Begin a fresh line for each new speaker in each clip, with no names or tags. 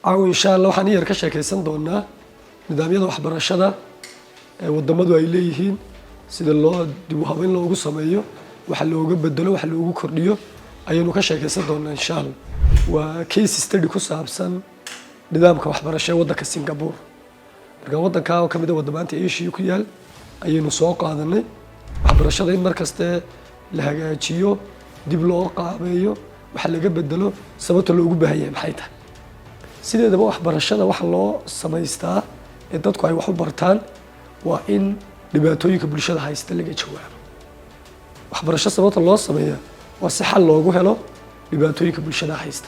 عاو إن شاء الله waxaan yar ka sheekaysan doonaa nidaamyada waxbarashada ee wadamadu ay leeyihiin sida loo dib u habeyn loogu sameeyo waxa looga bedelo waxa loogu kordhiyo ayaynu ka sheekaysan doonaa insha Allah waa case study ku saabsan nidaamka waxbarashada waddanka Singapore marka waddanka oo kamid ah wadamaanta Asia ku yaal ayaynu soo qaadanay waxbarashada in markaste la hagaajiyo dib loo qaabeeyo waxa laga bedelo sababta loogu baahan yahay maxay tahay sideedaba waxbarashada waxa loo sameystaa ee dadku ay wax u bartaan waa in dhibaatooyinka bulshada haysta laga jawaabo waxbarasho sababta loo sameeyaa waa si xal loogu helo dhibaatooyinka bulshada haysta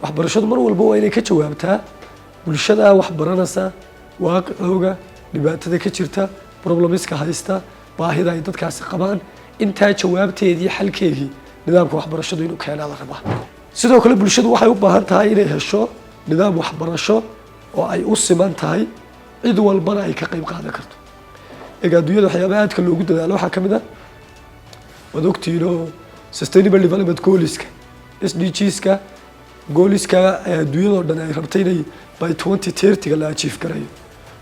waxbarashadu mar walba waa inay ka jawaabtaa bulshada wax baranaysa waaqicooga dhibaatada ka jirta problemiska haysta baahida ay dadkaasi qabaan intaa jawaabteedii xalkeedii nidaamka waxbarashadu inuu keenaa la rabaa sidoo kale bulshadu waxay u baahan tahay inay hesho nidaam waxbarasho oo ay u siman tahay cid walbana ay ka qayb qaadan karto adduunyada waxyaabaha aadka loogu dadaalo waxaa kamid ah wad ogtiino sustainable development goalska SDGska goalska adduunyada oo dhan ay rabtay inay by 2030 la achieve gareeyo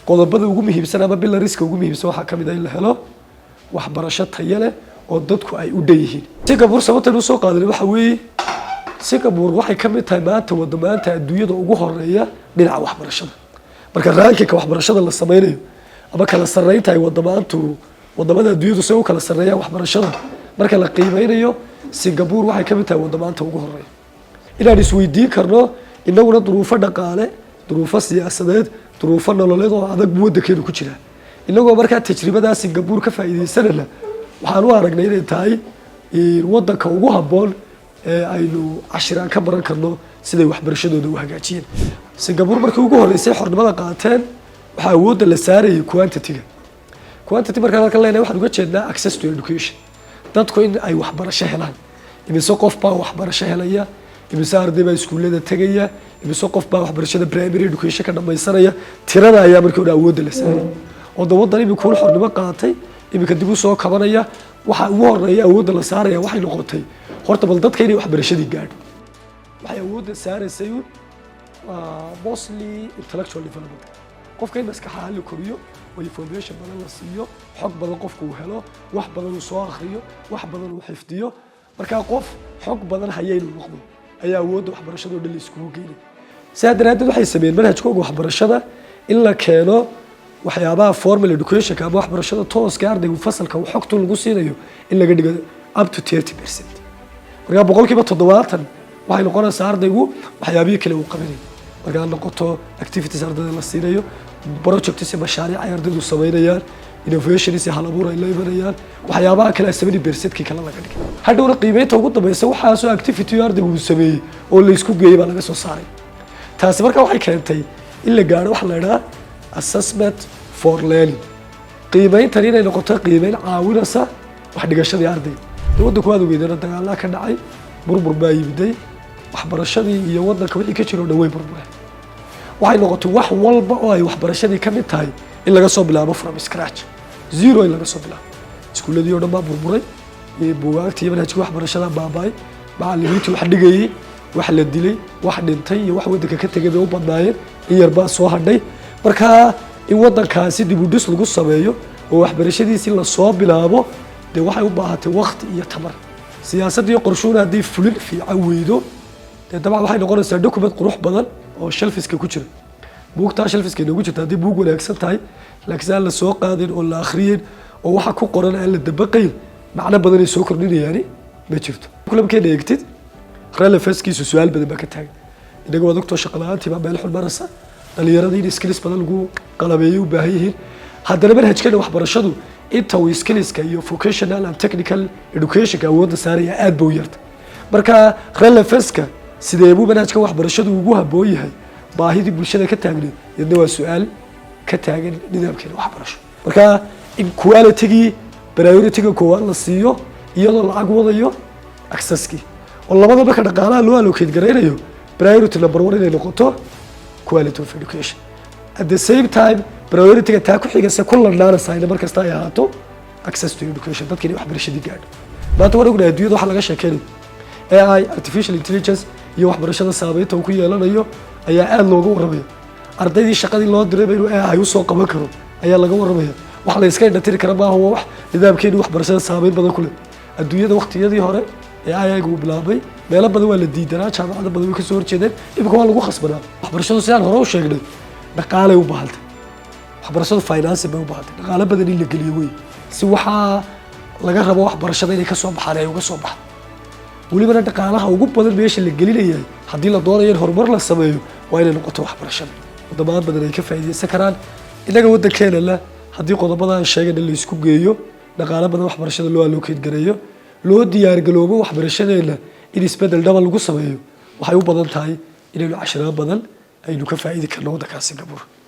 qodobada ugu muhiimsan ama pillarska ugu muhiimsan waxaa kamid ah in la helo waxbarasho tayo leh oo dadku ay u dheeyihiin Singapore sababta uu soo qaaday waxa weeye Singapore waxay kamid tahay maanta wadamaanta adduunyada ugu horeeya dhinaca waxbarashada marka raankiga waxbarashada la sameeyo ama kala sareynta ay wadamada adduunyadu soo kala sareeyaan waxbarashada marka la qiimeynayo Singapore waxay kamid tahay wadamaanta ugu horeeya inaan isweydiin karno inaguna duruufo dhaqaale duruufo siyaasadeed duruufo nololeed oo adag waddankeenu ku jira inagoo markaa tajribada Singapore ka faa'iideysanayna waxaan u aragnay inay tahay waddanka ugu habboon aynu cashiraan ka baran karno siday waxbarashadooda u hagaajiyeen Singapore markii ugu horeysay xornimada qaateen waxa awoodda la saarayay quantity marka halka leenahay waxaan uga jeednaa access to education dadku in ay waxbarasho helaan imise qof baa waxbarasho helaya imise arday baa iskuulada tagaya imise qof baa waxbarashada primary education ka dhamaysanaya tirada ayaa markii hore awoodda la saaray oo waddan imika xornimo qaatay imika dib u soo kabanaya waxa ugu horeeya awoodda la saaraya waxay noqotay horta bal dadka inay waxbarashadii gaadho waxay awoodda saaraysay mostly intellectual development qofka in maskaxda la koriyo oo information badan la siiyo xog badan qofku uu helo wax badan uu soo akhriyo wax badan uu xifdiyo marka qof xog badan hayay inuu noqdo ayaa awoodda waxbarashada oo dhan isku geeyay sidaa daraadeed waxay sameeyeen manhajkooda waxbarashada in la keeno waxyaabaha formal education ama waxbarashada tooska ardaygu fasalka uu xogta lagu siinayo in laga dhigo up to 30% marka boqolkiiba 70 waxay noqonaysaa ardaygu waxyaabihi kale uu qabanay marka noqoto activities ardayda la siinayo projects mashaariic ay ardaydu sameynayaan innovations hal abuur ay leeyahay waxyaabaha kale 70% kii kale laga dhigay hadhowna qiimeynta ugu dambaysa waxa soo activity ardaygu uu sameeyay oo la isku geeyay baa laga soo saaray taasi marka waxay keentay in la gaaro wax la yiraahdo assessment for learning qiimeynta inay noqoto qiimeyn caawinaysa wax dhigashada ardayga waddanku aad ugeedana dagaal ka dhacay burbur baa yimiday waxbarashadii iyo waddanka wixii ka jiro dhawey burburay waxay noqotay wax walba oo ay waxbarashadii ka mid tahay in laga soo bilaabo from scratch zero in laga soo bilaabo iskuuladii oo dhan baa burburay buugaagtii iyo manhajkii waxbarashada baabay macallimiintii wax dhigayay wax la dilay wax dhintay iyo wax waddanka ka tagay bay u badnaayeen in yar baa soo hadhay marka in waddankaasi dib u dhis lagu sameeyo oo waxbarashadiisii la soo bilaabo de waxay u baahatay waqti iyo tamar siyaasadii qorshuuna hadii fulin fiican weydo dabcan waxay noqonaysaa document qurux badan oo shelfiska ku jira buugta shelfiska inoogu jirta hadii buug wanaagsan tahay laakiin aan la soo qaadin oo la akhriyeen oo waxa ku qoran aan la dabaqayn macna badan ay soo kordhinayaan ma jirto kulamkeena eegtid relevancekiisu su'aal badan baa ka taagan inaga wada ogtoo shaqo la'aantii baa meel xun maraysa dhalinyarada in skills badan lagu qalabeeyo u baahan yihiin haddana manhajkeena waxbarashadu inta uu skillska iyo vocational and technical education awoodda saaraya aad buu yarta marka relevanceka sidee buu manhajka waxbarashadu ugu habboon yahay baahidii bulshada ka taagneed iyadna waa su'aal ka taagan nidaamkeena waxbarasho marka in quality priority koowaad la siiyo iyadoo lacag wadayo accesski oo labada marka dhaqaalaha loo allocate gareynayo priority number 1 inay noqoto quality of education at the same time priority taa ku xigaysa kullanana sayna markasta ay ahaato access to education dadkii waxbarashadii gaadho maanta waan ognahay adduunyada waxa laga sheekeynay AI artificial intelligence iyo waxbarashada saameynta uu ku yeelanayo ayaa aad looga warramaya ardaydii shaqadii loo diray inuu AI u soo qaban karo ayaa laga warramaya wax la iska indhatiri kara maaha waa wax nidaamkeenu waxbarashada saameyn badan ku leh adduunyada waqtiyadii hore ee AI-gu bilaabay meelo badan waa la diidanaa jaamacado badan way ka soo horjeedeen imika waa lagu khasbanaa waxbarashadu sidaan hore u sheegnay dhaqaalay u baahantay waxbarashadu finance bay u baahantay dhaqaale badan in la geliyo wey si waxaa laga rabo waxbarashada inay ka soo baxaan ay uga soo baxdo welibana dhaqaalaha ugu badan meesha la gelinayahay haddii la doonayo in horumar la sameeyo waa inay noqoto waxbarashada waddamaan badan ay ka faa'iidaysan karaan innaga waddankeenana haddii qodobada aan sheegayna la isku geeyo dhaqaale badan waxbarashada loo allocate gareeyo loo diyaargaloobo waxbarashadeena in isbeddel dhaba lagu sameeyo waxay u badan tahay inaynu casharaan badan aynu ka faa'iidi karno waddankaas Singapore